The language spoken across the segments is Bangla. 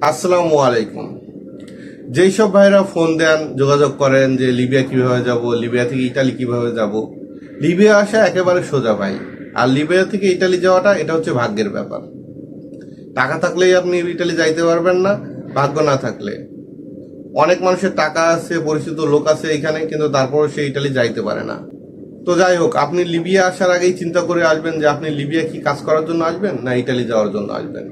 আসসালামু আলাইকুম। যেই সব ভাইরা ফোন দেন, যোগাযোগ করেন যে লিবিয়া কিভাবে যাব, লিবিয়া থেকে ইটালি কিভাবে যাব। লিবিয়া আসা একেবারে সোজা ভাই। আর লিবিয়া থেকে ইটালি যাওয়াটা এটা হচ্ছে ভাগ্যের ব্যাপার। টাকা থাকলেই আপনি ইটালি যাইতে পারবেন না, ভাগ্য না থাকলে। অনেক মানুষের টাকা আছে, পরিচিত লোক আছে এখানে, কিন্তু তারপরও সে ইটালি যাইতে পারে না। তো যাই হোক, আপনি লিবিয়া আসার আগেই চিন্তা করে আসবেন যে আপনি লিবিয়া কি কাজ করার জন্য আসবেন না ইটালি যাওয়ার জন্য আসবেন।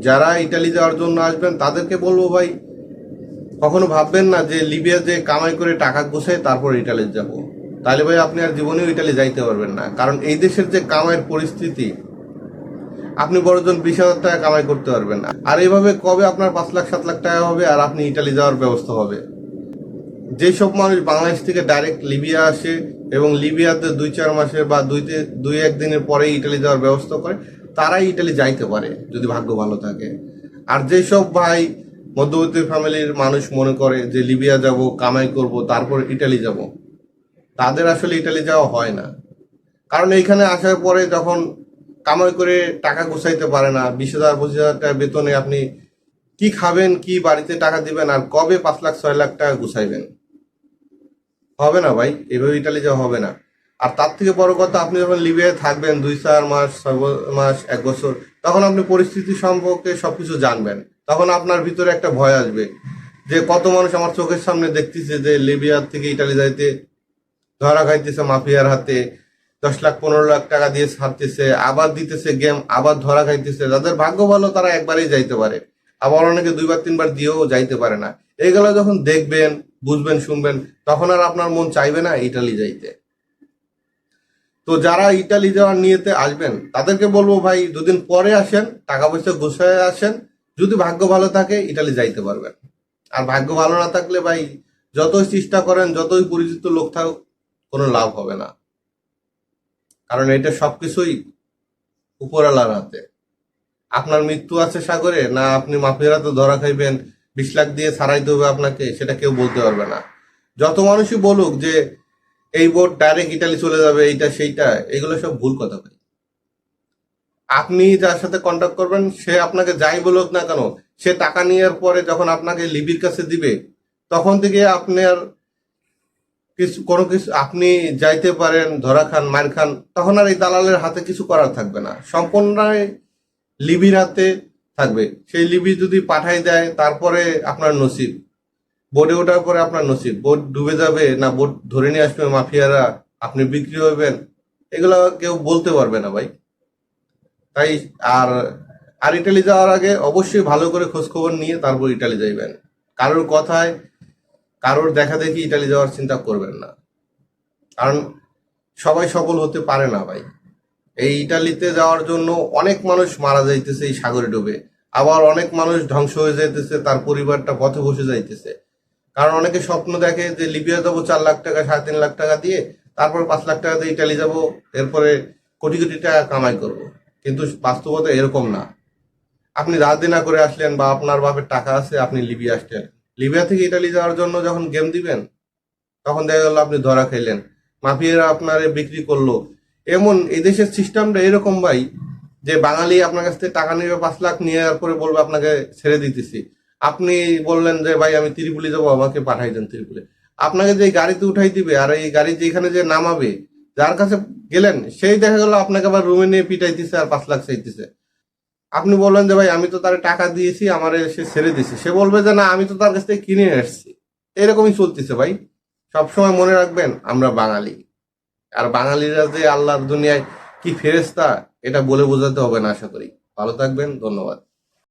যারা ইটালি যাওয়ার জন্য আসবেন তাদেরকে বলবো ভাই, কখনো ভাববেন না যে লিবিয়া যে কামাই করে টাকা গোছায় তারপর ইটালি যাব। তাহলে ভাই আপনি আর জীবনেও ইটালি যাইতে পারবেন না, কারণ এই দেশের যে কামাইয়ের পরিস্থিতি, আপনি বড়জন 20,000 টাকা কামাই করতে পারবেন না। আর এইভাবে কবে আপনার 5 লাখ 7 লাখ টাকা হবে আর আপনি ইটালি যাওয়ার ব্যবস্থা হবে? যেসব মানুষ বাংলাদেশ থেকে ডাইরেক্ট লিবিয়া আসে এবং লিবিয়াতে 2-4 মাসের বা 2-1 দিনের পরে ইটালি যাওয়ার ব্যবস্থা করে, তারাই ইটালি যাইতে পারে যদি ভাগ্য ভালো থাকে। আর যেসব ভাই মধ্যবিত্ত ফ্যামিলির মানুষ মনে করে যে লিবিয়া যাব, কামাই করব, তারপর ইটালি যাব, তাদের আসলে ইটালি যাওয়া হয় না। কারণ এইখানে আসার পরে যখন কামাই করে টাকা গুছাইতে পারে না, 20,000 25,000 টাকা বেতনে আপনি কি খাবেন, কি বাড়িতে টাকা দিবেন, আর কবে 5 লাখ 6 লাখ টাকা গুছাইবেন? হবে না ভাই, এভাবে ইটালি যাওয়া হবে না। আর তার থেকে বড় কথা, আপনি যখন লিবিয়ায় থাকবেন 2-4 মাস, 6 মাস, 1 বছর, তখন আপনি পরিস্থিতি সম্পর্কে সবকিছু জানবেন। তখন আপনার ভিতরে একটা ভয় আসবে যে কত মানুষ আমার চোখের সামনে দেখতেছে যে লিবিয়ার থেকে ইটালি যাইতে ধরা খাইতেছে মাফিয়ার হাতে, 10 লাখ 15 লাখ টাকা দিয়ে ছাড়তেছে, আবার দিতেছে গেম, আবার ধরা খাইতেছে। যাদের ভাগ্য ভালো তারা একবারেই যাইতে পারে, আবার অনেকে 2 বার 3 বার দিয়েও যাইতে পারে না। এইগুলো যখন দেখবেন, বুঝবেন, শুনবেন, তখন আর আপনার মন চাইবে না ইটালি যাইতে। তো যারা ইটালি যাওয়ার নিয়েতে আসবেন তাদেরকে বলবো ভাই, 2 দিন পরে আসেন, টাকা পয়সা গুছায় আসেন। যদি ভাগ্য ভালো থাকে ইটালি যাইতে পারবেন। আর ভাগ্য ভালো না থাকলে ভাই, যতই চেষ্টা করেন, যতই পরিচিত লোক থাকুক, কোনো লাভ হবে না। কারণ এটা সবকিছুই উপরওয়ালার হাতে। আপনার মৃত্যু আছে সাগরে, না আপনি মাফিয়ার হাতে ধরা খাইবেন, 20 লাখ দিয়ে ছাড়াইতে হবে আপনাকে, সেটা কেউ বলতে পারবে না। যত মানুষই বলুক যে এই বোট ডাইরেক্ট ইটালি চলে যাবে, এইটা সেইটা, এগুলো সব ভুল কথা ভাই। আপনি যার সাথে কন্ট্যাক্ট করবেন সে আপনাকে যাই বলুক না কেন, সে টাকা নেওয়ার পরে যখন আপনাকে লিবির কাছে দিবে, তখন থেকে আপনার কোনো কিছু আপনি যাইতে পারেন, ধরা খান, মার খান, তখন আর এই দালালের হাতে কিছু করার থাকবে না, সম্পূর্ণ লিবির হাতে থাকবে। সেই লিবি যদি পাঠাই দেয়, তারপরে আপনার নসিব। বোটে ওঠার পরে আপনার নসিব, বোট ডুবে যাবে না বোট ধরে নিয়ে আসবে মাফিয়ারা, আপনি বিক্রি হবেন, এগুলো কেউ বলতে পারবে না ভাই। তাই আর আর ইটালি যাওয়ার আগে অবশ্যই ভালো করে খোঁজ খবর নিয়ে তারপর ইটালি যাইবেন। কারোর কথায়, কারোর দেখা দেখি ইটালি যাওয়ার চিন্তা করবেন না। কারণ সবাই সফল হতে পারে না ভাই। এই ইটালিতে যাওয়ার জন্য অনেক মানুষ মারা যাইতেছে এই সাগরে ডুবে, আবার অনেক মানুষ ধ্বংস হয়ে যাইতেছে, তার পরিবারটা পথে বসে যাইতেছে। কারণ অনেকে স্বপ্ন দেখে যে লিবিয়া যাবো 4 লাখ টাকা 3.5 লাখ টাকা দিয়ে, তারপর 5 লাখ টাকা দিয়ে ইটালি যাব, এরপরে কোটি কোটি টাকা কামাই করব। কিন্তু বাস্তবতা এরকম না। আপনি রাত দিনা করে আসলেন বা আপনার বাপের টাকা আছে, আপনি লিবিয়া আসলেন, লিবিয়া থেকে ইটালি যাওয়ার জন্য যখন গেম দিবেন, তখন দেখা গেল আপনি ধরা খাইলেন, মাফিয়ারা আপনারে বিক্রি করলো। এমন এই দেশের সিস্টেমটা এরকম ভাই, যে বাঙালি আপনার কাছ থেকে টাকা নেবে 5 লাখ, নেওয়ার পরে বলবে আপনাকে ছেড়ে দিতেছি। আপনি বললেন যে ভাই আমি ত্রিপুলি যাবো, আমাকে পাঠাই দেন ত্রিপুলি। আপনাকে যে গাড়িতে উঠাই দিবে আর এই গাড়ি যেখানে যে নামাবে, যার কাছে গেলেন সেই দেখা গেল আপনাকে আবার রুমে নিয়ে পিটাইতেছে আর 5 লাখ চাইতেছে। আপনি বললেন যে ভাই আমি তো তার টাকা দিয়েছি, আমার সে ছেড়ে দিছে, সে বলবে যে না আমি তো তার কাছ থেকে কিনে আসছি। এরকমই চলতেছে ভাই। সবসময় মনে রাখবেন আমরা বাঙালি। আর বাঙালিরা যে আল্লাহর দুনিয়ায় কি ফেরেস্তা, এটা বলে বোঝাতে হবে না আশা করি। ভালো থাকবেন, ধন্যবাদ।